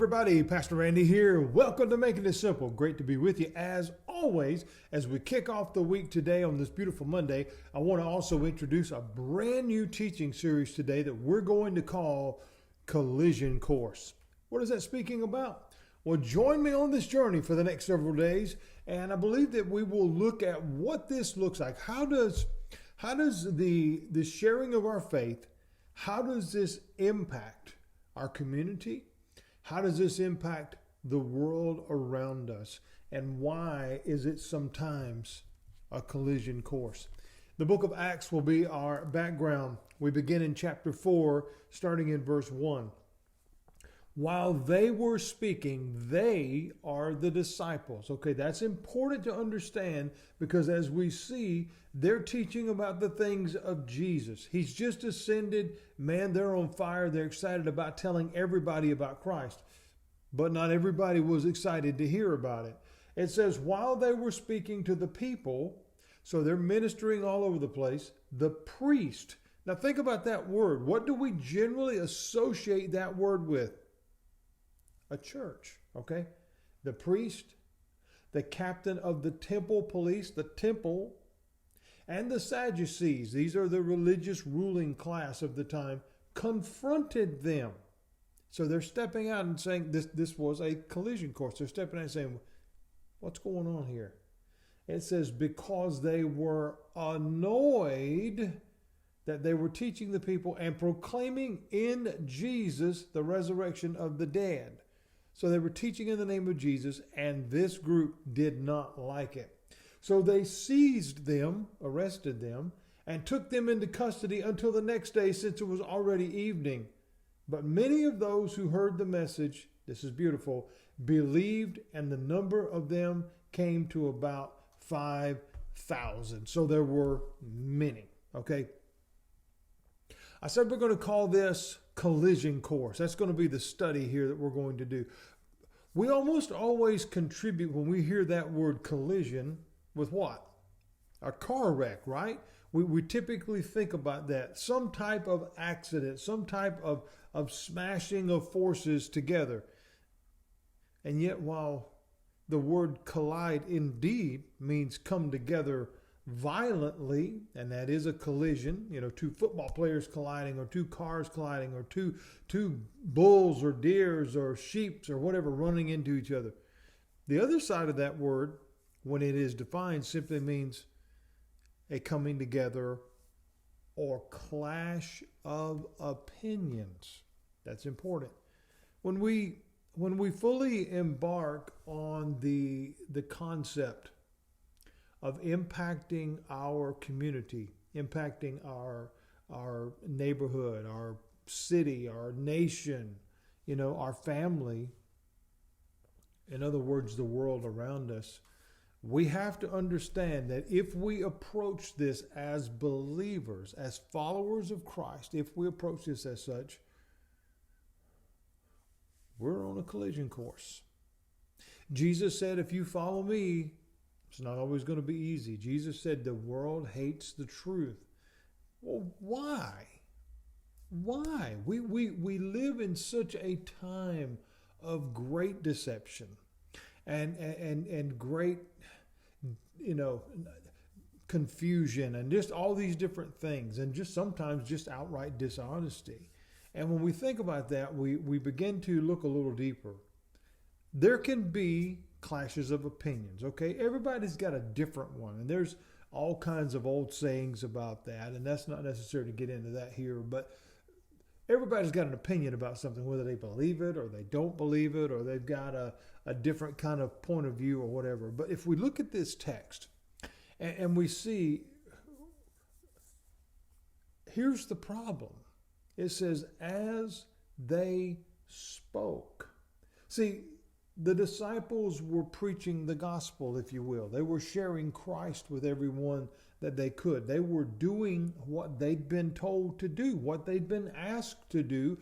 everybody. Pastor Randy here. Welcome to Making It Simple. Great to be with you as always. As we kick off the week today on this beautiful Monday, I want to also introduce a brand new teaching series today that we're going to call Collision Course. What is that speaking about? Well, join me on this journey for the next several days, and I believe that we will look at what this looks like. How does the sharing of our faith, how does this impact our community? How does this impact the world around us? And why is it sometimes a collision course? The book of Acts will be our background. We begin in chapter 4, starting in verse 1. While they were speaking, they are the disciples. Okay, that's important to understand because as we see, they're teaching about the things of Jesus. He's just ascended. Man, they're on fire. They're excited about telling everybody about Christ. But not everybody was excited to hear about it. It says, while they were speaking to the people, so they're ministering all over the place, the priest. Now think about that word. What do we generally associate that word with? A church, okay? The priest, the captain of the temple police, the temple, and the Sadducees, these are the religious ruling class of the time, confronted them. So they're stepping out and saying this was a collision course. They're stepping out and saying, what's going on here? It says, because they were annoyed that they were teaching the people and proclaiming in Jesus the resurrection of the dead. So they were teaching in the name of Jesus, and this group did not like it. So they seized them, arrested them, and took them into custody until the next day, since it was already evening. But many of those who heard the message, this is beautiful, believed, and the number of them came to about 5,000. So there were many, okay? I said we're going to call this collision course. That's going to be the study here that we're going to do. We almost always contribute when we hear that word collision with what? A car wreck, right? We typically think about that. Some type of accident, some type of smashing of forces together. And yet while the word collide indeed means come together violently, and that is a collision, two football players colliding, or two cars colliding, or two bulls or deers or sheep or whatever running into each other. The other side of that word, when it is defined, simply means a coming together or clash of opinions. That's important. When we fully embark on the concept of impacting our community, impacting our neighborhood, our city, our nation, our family, in other words, the world around us, we have to understand that if we approach this as believers, as followers of Christ, if we approach this as such, we're on a collision course. Jesus said, if you follow me, it's not always going to be easy. Jesus said the world hates the truth. Well, why? Why? We live in such a time of great deception and great, confusion and just all these different things, and just sometimes just outright dishonesty. And when we think about that, we begin to look a little deeper. There can be clashes of opinions, okay? Everybody's got a different one, and there's all kinds of old sayings about that, and that's not necessary to get into that here, but everybody's got an opinion about something, whether they believe it or they don't believe it, or they've got a different kind of point of view or whatever. But if we look at this text and we see, here's the problem. It says, as they spoke. See, the disciples were preaching the gospel, if you will. They were sharing Christ with everyone that they could. They were doing what they'd been told to do, what they'd been asked to do,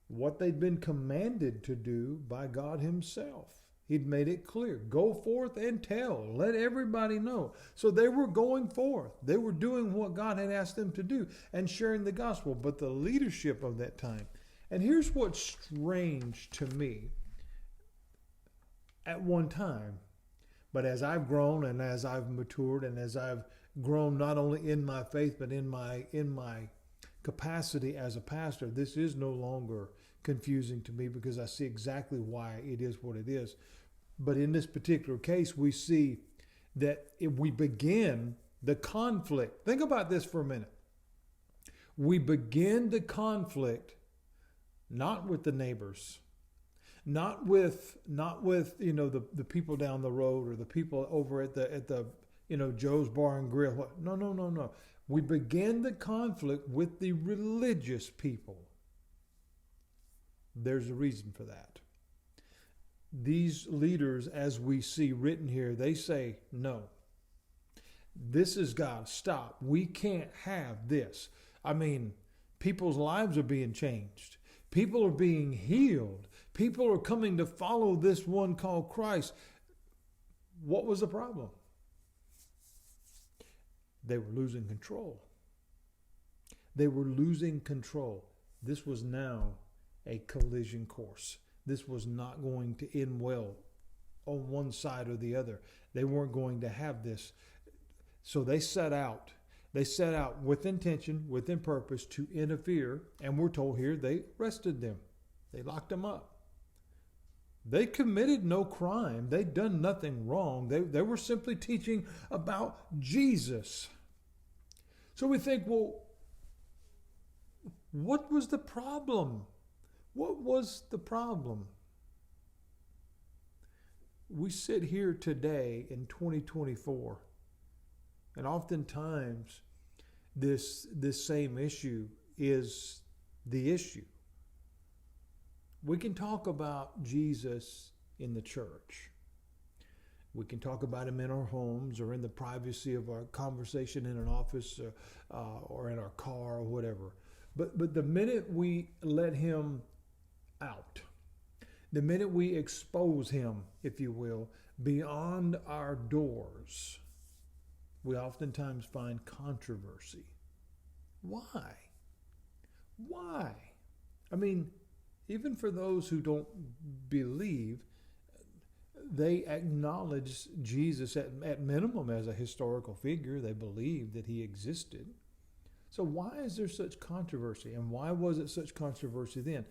what they'd been commanded to do by God himself. He'd made it clear. Go forth and tell. Let everybody know. So they were going forth. They were doing what God had asked them to do and sharing the gospel. But the leadership of that time, and here's what's strange to me, at one time. But as I've grown and as I've matured and as I've grown not only in my faith but in my capacity as a pastor, this is no longer confusing to me because I see exactly why it is what it is. But in this particular case, we see that if we begin the conflict, think about this for a minute. We begin the conflict not with the neighbors, not with the people down the road or the people over at the Joe's Bar and Grill. No. We begin the conflict with the religious people. There's a reason for that. These leaders, as we see written here, they say, no, this has got to stop. We can't have this. I mean, people's lives are being changed. People are being healed. People are coming to follow this one called Christ. What was the problem? They were losing control. They were losing control. This was now a collision course. This was not going to end well on one side or the other. They weren't going to have this. So they set out. They set out with intention, with purpose to interfere. And we're told here they arrested them. They locked them up. They committed no crime. They'd done nothing wrong. They were simply teaching about Jesus. So we think, well, what was the problem? What was the problem? We sit here today in 2024, and oftentimes this same issue is the issue. We can talk about Jesus in the church. We can talk about him in our homes or in the privacy of our conversation in an office or in our car or whatever. But the minute we let him out, the minute we expose him, if you will, beyond our doors, we oftentimes find controversy. Why? Why? I mean, even for those who don't believe, they acknowledge Jesus at minimum as a historical figure. They believe that he existed. So why is there such controversy? And why was it such controversy then?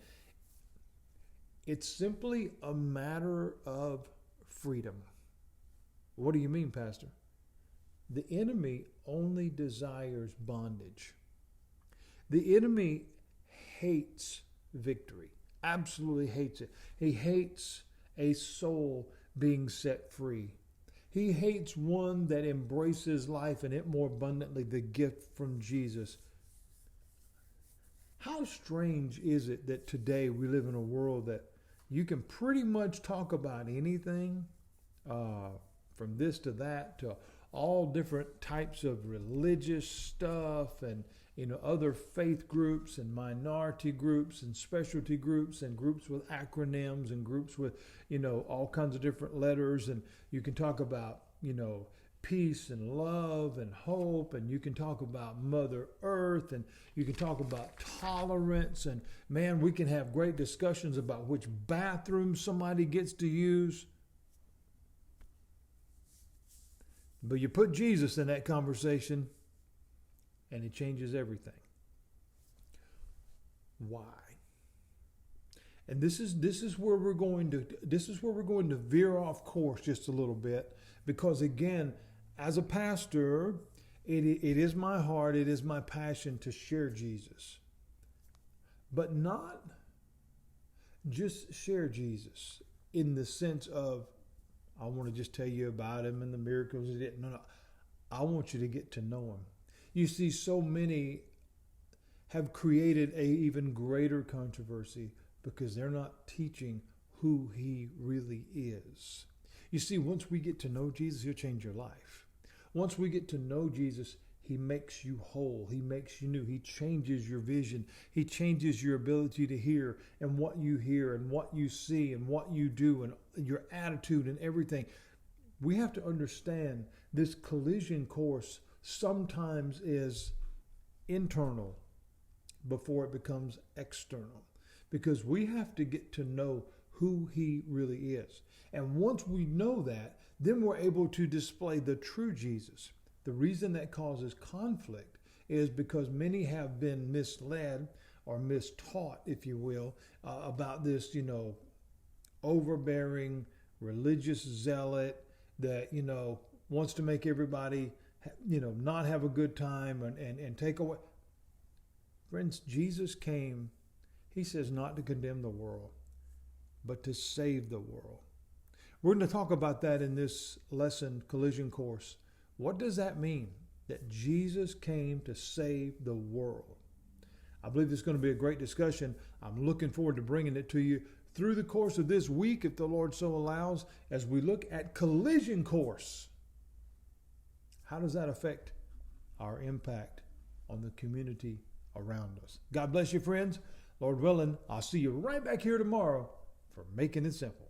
It's simply a matter of freedom. What do you mean, Pastor? The enemy only desires bondage. The enemy hates victory, absolutely hates it. He hates a soul being set free. He hates one that embraces life and it more abundantly, the gift from Jesus. How strange is it that today we live in a world that you can pretty much talk about anything, from this to that to all different types of religious stuff and other faith groups and minority groups and specialty groups and groups with acronyms and groups with all kinds of different letters, and you can talk about peace and love and hope, and you can talk about Mother Earth, and you can talk about tolerance, and man, we can have great discussions about which bathroom somebody gets to use. But you put Jesus in that conversation and it changes everything. Why? And this is where we're going to veer off course just a little bit, because again, as a pastor, it is my heart, it is my passion to share Jesus. But not just share Jesus in the sense of, I want to just tell you about him and the miracles he did. No. I want you to get to know him. You see, so many have created a even greater controversy because they're not teaching who he really is. You see, once we get to know Jesus, he'll change your life. Once we get to know Jesus, he makes you whole. He makes you new. He changes your vision. He changes your ability to hear and what you hear and what you see and what you do and your attitude and everything. We have to understand this collision course sometimes is internal before it becomes external, because we have to get to know who he really is. And once we know that, then we're able to display the true Jesus. The reason that causes conflict is because many have been misled or mistaught, if you will, about this, overbearing religious zealot that, wants to make everybody, not have a good time and take away. Friends, Jesus came, he says, not to condemn the world, but to save the world. We're going to talk about that in this lesson, Collision Course. What does that mean? That Jesus came to save the world. I believe it's going to be a great discussion. I'm looking forward to bringing it to you through the course of this week, if the Lord so allows, as we look at Collision Course. How does that affect our impact on the community around us? God bless you, friends. Lord willing, I'll see you right back here tomorrow for Making It Simple.